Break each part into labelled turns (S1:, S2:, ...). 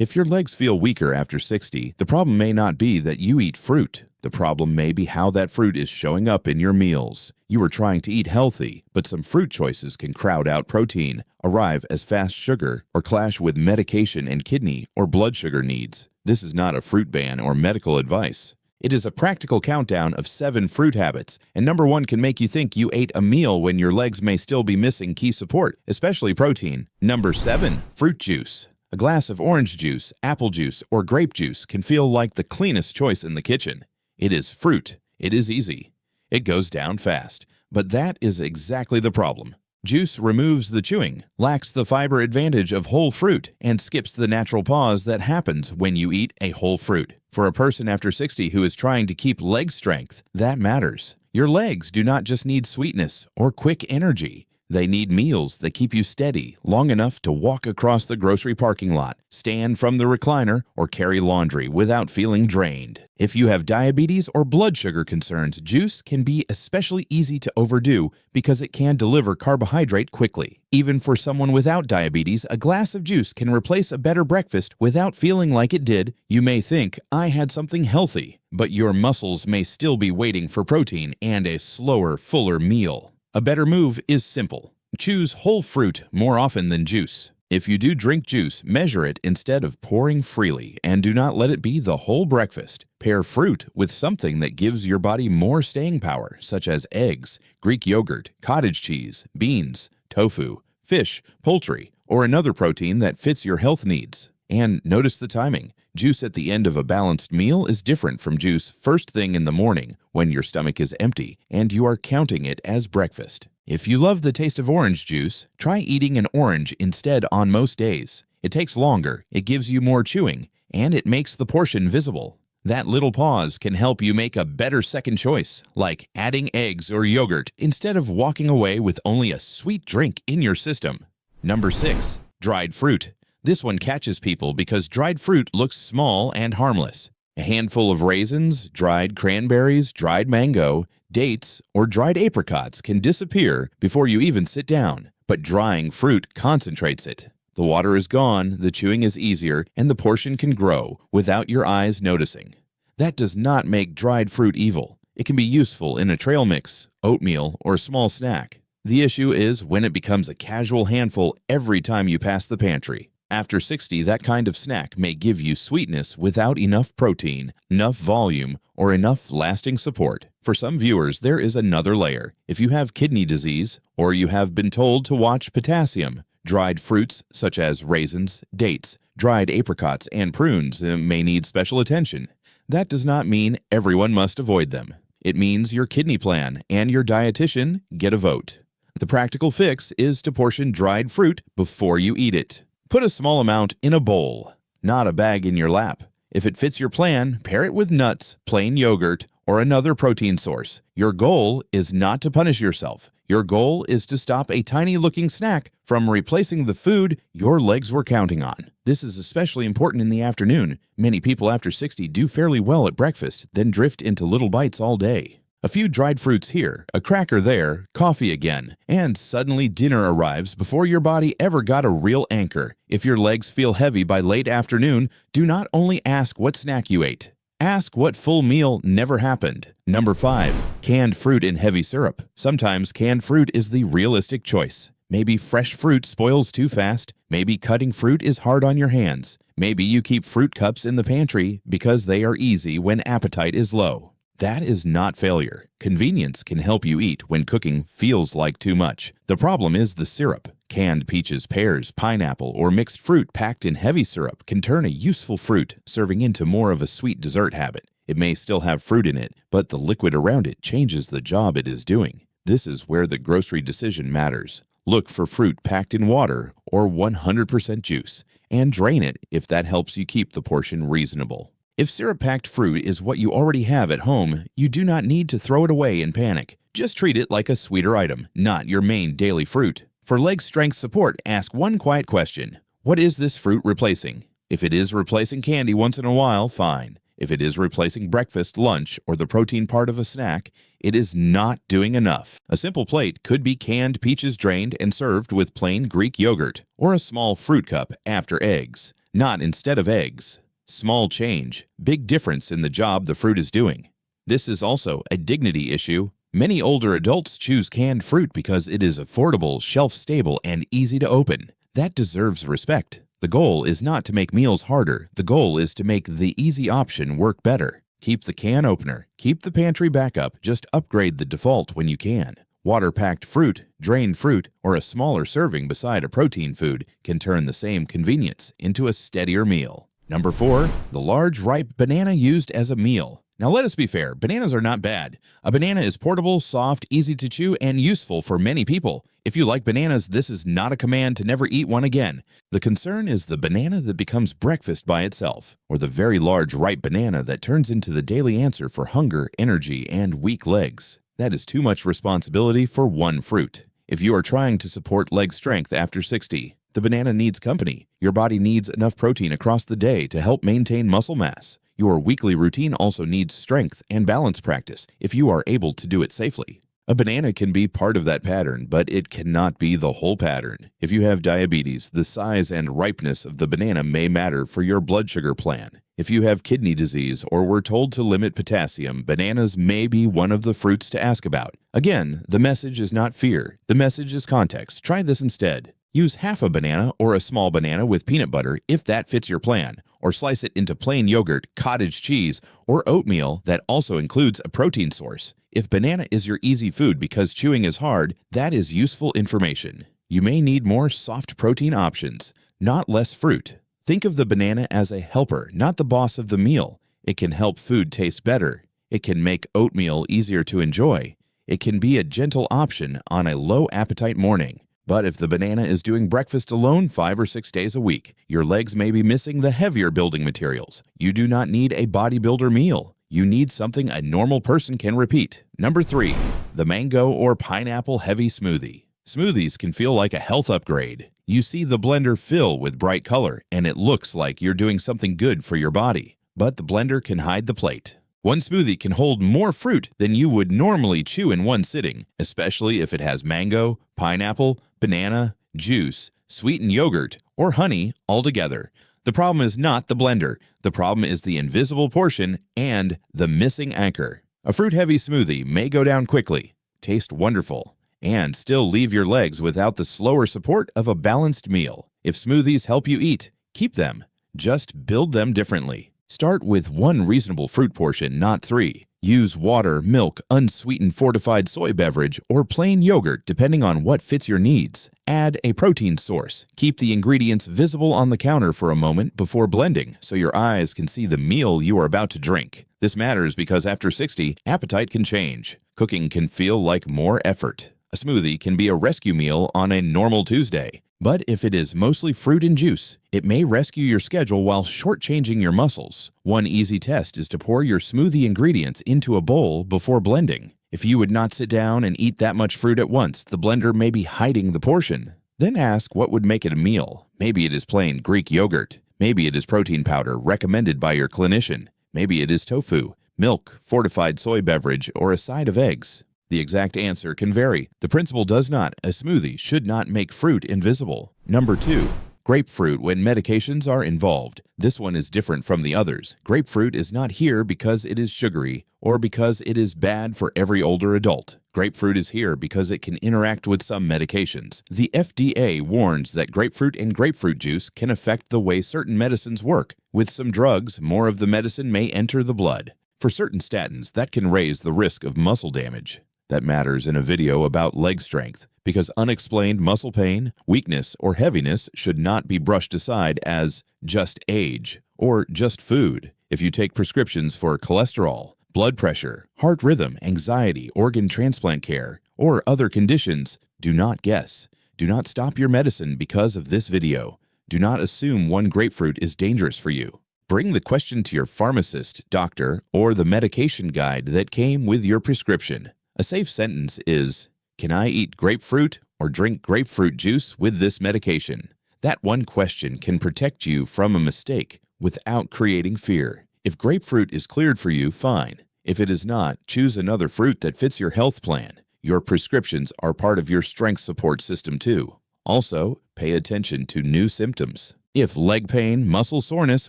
S1: If your legs feel weaker after 60, the problem may not be that you eat fruit. The problem may be how that fruit is showing up in your meals. You are trying to eat healthy, but some fruit choices can crowd out protein, arrive as fast sugar, or clash with medication and kidney or blood sugar needs. This is not a fruit ban or medical advice. It is a practical countdown of 7 fruit habits, and number 1 can make you think you ate a meal when your legs may still be missing key support, especially protein. Number 7, fruit juice. A glass of orange juice, apple juice, or grape juice can feel like the cleanest choice in the kitchen. It is fruit. It is easy. It goes down fast. But that is exactly the problem. Juice removes the chewing, lacks the fiber advantage of whole fruit, and skips the natural pause that happens when you eat a whole fruit. For a person after 60 who is trying to keep leg strength, that matters. Your legs do not just need sweetness or quick energy. They need meals that keep you steady long enough to walk across the grocery parking lot, stand from the recliner, or carry laundry without feeling drained. If you have diabetes or blood sugar concerns, juice can be especially easy to overdo because it can deliver carbohydrate quickly. Even for someone without diabetes, a glass of juice can replace a better breakfast without feeling like it did. You may think, I had something healthy, but your muscles may still be waiting for protein and a slower, fuller meal. A better move is simple. Choose whole fruit more often than juice. If you do drink juice, measure it instead of pouring freely, and do not let it be the whole breakfast. Pair fruit with something that gives your body more staying power, such as eggs, Greek yogurt, cottage cheese, beans, tofu, fish, poultry, or another protein that fits your health needs. And notice the timing. Juice at the end of a balanced meal is different from juice first thing in the morning when your stomach is empty and you are counting it as breakfast. If you love the taste of orange juice, try eating an orange instead on most days. It takes longer, it gives you more chewing, and it makes the portion visible. That little pause can help you make a better second choice, like adding eggs or yogurt instead of walking away with only a sweet drink in your system. Number 6, dried fruit. This one catches people because dried fruit looks small and harmless. A handful of raisins, dried cranberries, dried mango, dates, or dried apricots can disappear before you even sit down, but drying fruit concentrates it. The water is gone, the chewing is easier, and the portion can grow without your eyes noticing. That does not make dried fruit evil. It can be useful in a trail mix, oatmeal, or small snack. The issue is when it becomes a casual handful every time you pass the pantry. After 60, that kind of snack may give you sweetness without enough protein, enough volume, or enough lasting support. For some viewers, there is another layer. If you have kidney disease, or you have been told to watch potassium, dried fruits such as raisins, dates, dried apricots, and prunes may need special attention. That does not mean everyone must avoid them. It means your kidney plan and your dietitian get a vote. The practical fix is to portion dried fruit before you eat it. Put a small amount in a bowl, not a bag in your lap. If it fits your plan, pair it with nuts, plain yogurt, or another protein source. Your goal is not to punish yourself. Your goal is to stop a tiny-looking snack from replacing the food your legs were counting on. This is especially important in the afternoon. Many people after 60 do fairly well at breakfast, then drift into little bites all day. A few dried fruits here, a cracker there, coffee again, and suddenly dinner arrives before your body ever got a real anchor. If your legs feel heavy by late afternoon, do not only ask what snack you ate. Ask what full meal never happened. Number 5, canned fruit in heavy syrup. Sometimes canned fruit is the realistic choice. Maybe fresh fruit spoils too fast. Maybe cutting fruit is hard on your hands. Maybe you keep fruit cups in the pantry because they are easy when appetite is low. That is not failure. Convenience can help you eat when cooking feels like too much. The problem is the syrup. Canned peaches, pears, pineapple, or mixed fruit packed in heavy syrup can turn a useful fruit serving into more of a sweet dessert habit. It may still have fruit in it, but the liquid around it changes the job it is doing. This is where the grocery decision matters. Look for fruit packed in water or 100% juice, and drain it if that helps you keep the portion reasonable. If syrup-packed fruit is what you already have at home, you do not need to throw it away in panic. Just treat it like a sweeter item, not your main daily fruit. For leg strength support, ask one quiet question. What is this fruit replacing? If it is replacing candy once in a while, fine. If it is replacing breakfast, lunch, or the protein part of a snack, it is not doing enough. A simple plate could be canned peaches drained and served with plain Greek yogurt, or a small fruit cup after eggs. not instead of eggs. Small change, big difference in the job the fruit is doing. This is also a dignity issue. Many older adults choose canned fruit because it is affordable, shelf-stable, and easy to open. That deserves respect. The goal is not to make meals harder. The goal is to make the easy option work better. Keep the can opener. Keep the pantry backup. Just upgrade the default when you can. Water-packed fruit, drained fruit, or a smaller serving beside a protein food can turn the same convenience into a steadier meal. Number 4, the large ripe banana used as a meal. Now let us be fair, bananas are not bad. A banana is portable, soft, easy to chew, and useful for many people. If you like bananas, this is not a command to never eat one again. The concern is the banana that becomes breakfast by itself, or the very large ripe banana that turns into the daily answer for hunger, energy, and weak legs. That is too much responsibility for one fruit. If you are trying to support leg strength after 60, the banana needs company. Your body needs enough protein across the day to help maintain muscle mass. Your weekly routine also needs strength and balance practice if you are able to do it safely. A banana can be part of that pattern, but it cannot be the whole pattern. If you have diabetes, the size and ripeness of the banana may matter for your blood sugar plan. If you have kidney disease or were told to limit potassium, bananas may be one of the fruits to ask about. Again, the message is not fear. The message is context. Try this instead. Use half a banana or a small banana with peanut butter if that fits your plan, or slice it into plain yogurt, cottage cheese, or oatmeal that also includes a protein source. If banana is your easy food because chewing is hard, that is useful information. You may need more soft protein options, not less fruit. Think of the banana as a helper, not the boss of the meal. It can help food taste better. It can make oatmeal easier to enjoy. It can be a gentle option on a low appetite morning. But if the banana is doing breakfast alone 5 or 6 days a week, your legs may be missing the heavier building materials. You do not need a bodybuilder meal. You need something a normal person can repeat. Number 3, the mango or pineapple heavy smoothie. Smoothies can feel like a health upgrade. You see the blender fill with bright color, and it looks like you're doing something good for your body. But the blender can hide the plate. One smoothie can hold more fruit than you would normally chew in one sitting, especially if it has mango, pineapple, banana, juice, sweetened yogurt, or honey all together. The problem is not the blender. The problem is the invisible portion and the missing anchor. A fruit-heavy smoothie may go down quickly, taste wonderful, and still leave your legs without the slower support of a balanced meal. If smoothies help you eat, keep them. Just build them differently. Start with one reasonable fruit portion, not 3. Use water, milk, unsweetened fortified soy beverage, or plain yogurt depending on what fits your needs. Add a protein source. Keep the ingredients visible on the counter for a moment before blending so your eyes can see the meal you are about to drink. This matters because after 60, appetite can change. Cooking can feel like more effort. A smoothie can be a rescue meal on a normal Tuesday. But if it is mostly fruit and juice, it may rescue your schedule while shortchanging your muscles. One easy test is to pour your smoothie ingredients into a bowl before blending. If you would not sit down and eat that much fruit at once, the blender may be hiding the portion. Then ask what would make it a meal. Maybe it is plain Greek yogurt. Maybe it is protein powder recommended by your clinician. Maybe it is tofu, milk, fortified soy beverage, or a side of eggs. The exact answer can vary. The principle does not. A smoothie should not make fruit invisible. Number 2, grapefruit when medications are involved. This one is different from the others. Grapefruit is not here because it is sugary or because it is bad for every older adult. Grapefruit is here because it can interact with some medications. The FDA warns that grapefruit and grapefruit juice can affect the way certain medicines work. With some drugs, more of the medicine may enter the blood. For certain statins, that can raise the risk of muscle damage. That matters in a video about leg strength, because unexplained muscle pain, weakness, or heaviness should not be brushed aside as just age or just food. If you take prescriptions for cholesterol, blood pressure, heart rhythm, anxiety, organ transplant care, or other conditions, do not guess. Do not stop your medicine because of this video. Do not assume one grapefruit is dangerous for you. Bring the question to your pharmacist, doctor, or the medication guide that came with your prescription. A safe sentence is, can I eat grapefruit or drink grapefruit juice with this medication? That one question can protect you from a mistake without creating fear. If grapefruit is cleared for you, fine. If it is not, choose another fruit that fits your health plan. Your prescriptions are part of your strength support system too. Also, pay attention to new symptoms. If leg pain, muscle soreness,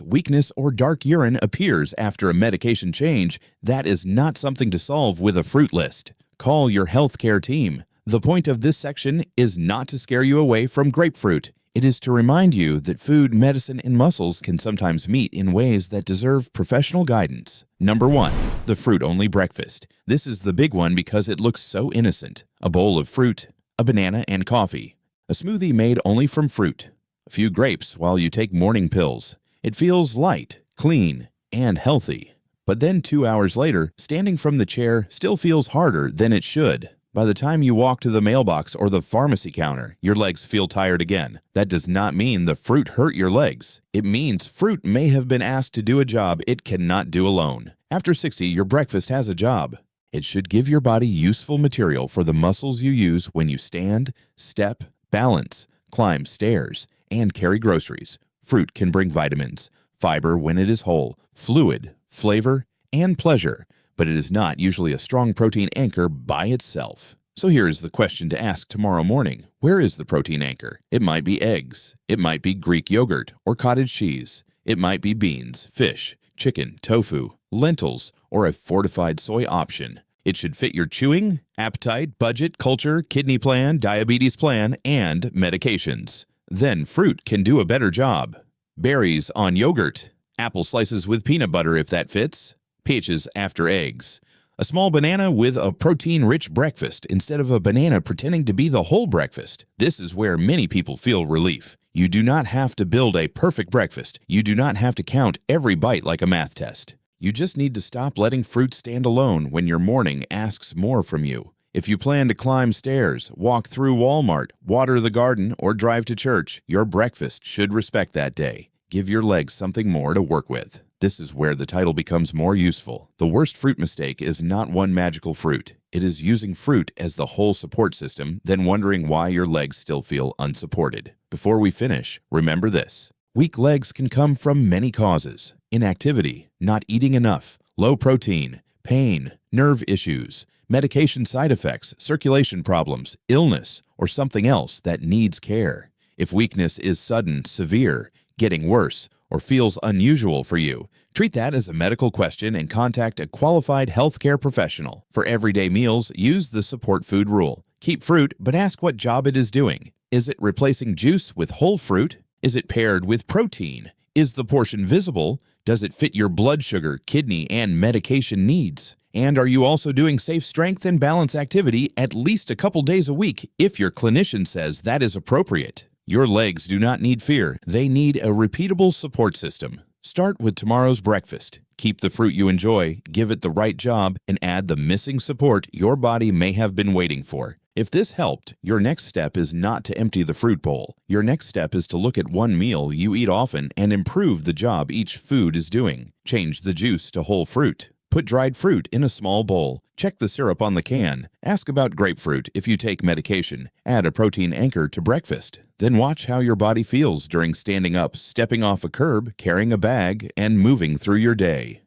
S1: weakness, or dark urine appears after a medication change, that is not something to solve with a fruit list. Call your healthcare team. The point of this section is not to scare you away from grapefruit. It is to remind you that food, medicine, and muscles can sometimes meet in ways that deserve professional guidance. Number 1. The fruit-only breakfast. This is the big one because it looks so innocent. A bowl of fruit, a banana, and coffee. A smoothie made only from fruit. A few grapes while you take morning pills. It feels light, clean, and healthy. But then 2 hours later, standing from the chair still feels harder than it should. By the time you walk to the mailbox or the pharmacy counter, your legs feel tired again. That does not mean the fruit hurt your legs. It means fruit may have been asked to do a job it cannot do alone. After 60, your breakfast has a job. It should give your body useful material for the muscles you use when you stand, step, balance, climb stairs, and carry groceries. Fruit can bring vitamins, fiber when it is whole, fluid, flavor, and pleasure, but it is not usually a strong protein anchor by itself. So here is the question to ask tomorrow morning. Where is the protein anchor? It might be eggs. It might be Greek yogurt or cottage cheese. It might be beans, fish, chicken, tofu, lentils, or a fortified soy option. It should fit your chewing, appetite, budget, culture, kidney plan, diabetes plan, and medications. Then fruit can do a better job. Berries on yogurt. Apple slices with peanut butter if that fits. Peaches after eggs. A small banana with a protein-rich breakfast instead of a banana pretending to be the whole breakfast. This is where many people feel relief. You do not have to build a perfect breakfast. You do not have to count every bite like a math test. You just need to stop letting fruit stand alone when your morning asks more from you. If you plan to climb stairs, walk through Walmart, water the garden, or drive to church, your breakfast should respect that day. Give your legs something more to work with. This is where the title becomes more useful. The worst fruit mistake is not one magical fruit. It is using fruit as the whole support system, then wondering why your legs still feel unsupported. Before we finish, remember this. Weak legs can come from many causes. Inactivity, not eating enough, low protein, pain, nerve issues, medication side effects, circulation problems, illness, or something else that needs care. If weakness is sudden, severe, getting worse, or feels unusual for you, treat that as a medical question and contact a qualified healthcare professional. For everyday meals, use the support food rule. Keep fruit, but ask what job it is doing. Is it replacing juice with whole fruit? Is it paired with protein? Is the portion visible? Does it fit your blood sugar, kidney, and medication needs? And are you also doing safe strength and balance activity at least a couple days a week if your clinician says that is appropriate? Your legs do not need fear. They need a repeatable support system. Start with tomorrow's breakfast. Keep the fruit you enjoy, give it the right job, and add the missing support your body may have been waiting for. If this helped, your next step is not to empty the fruit bowl. Your next step is to look at one meal you eat often and improve the job each food is doing. Change the juice to whole fruit. Put dried fruit in a small bowl. Check the syrup on the can. Ask about grapefruit if you take medication. Add a protein anchor to breakfast. Then watch how your body feels during standing up, stepping off a curb, carrying a bag, and moving through your day.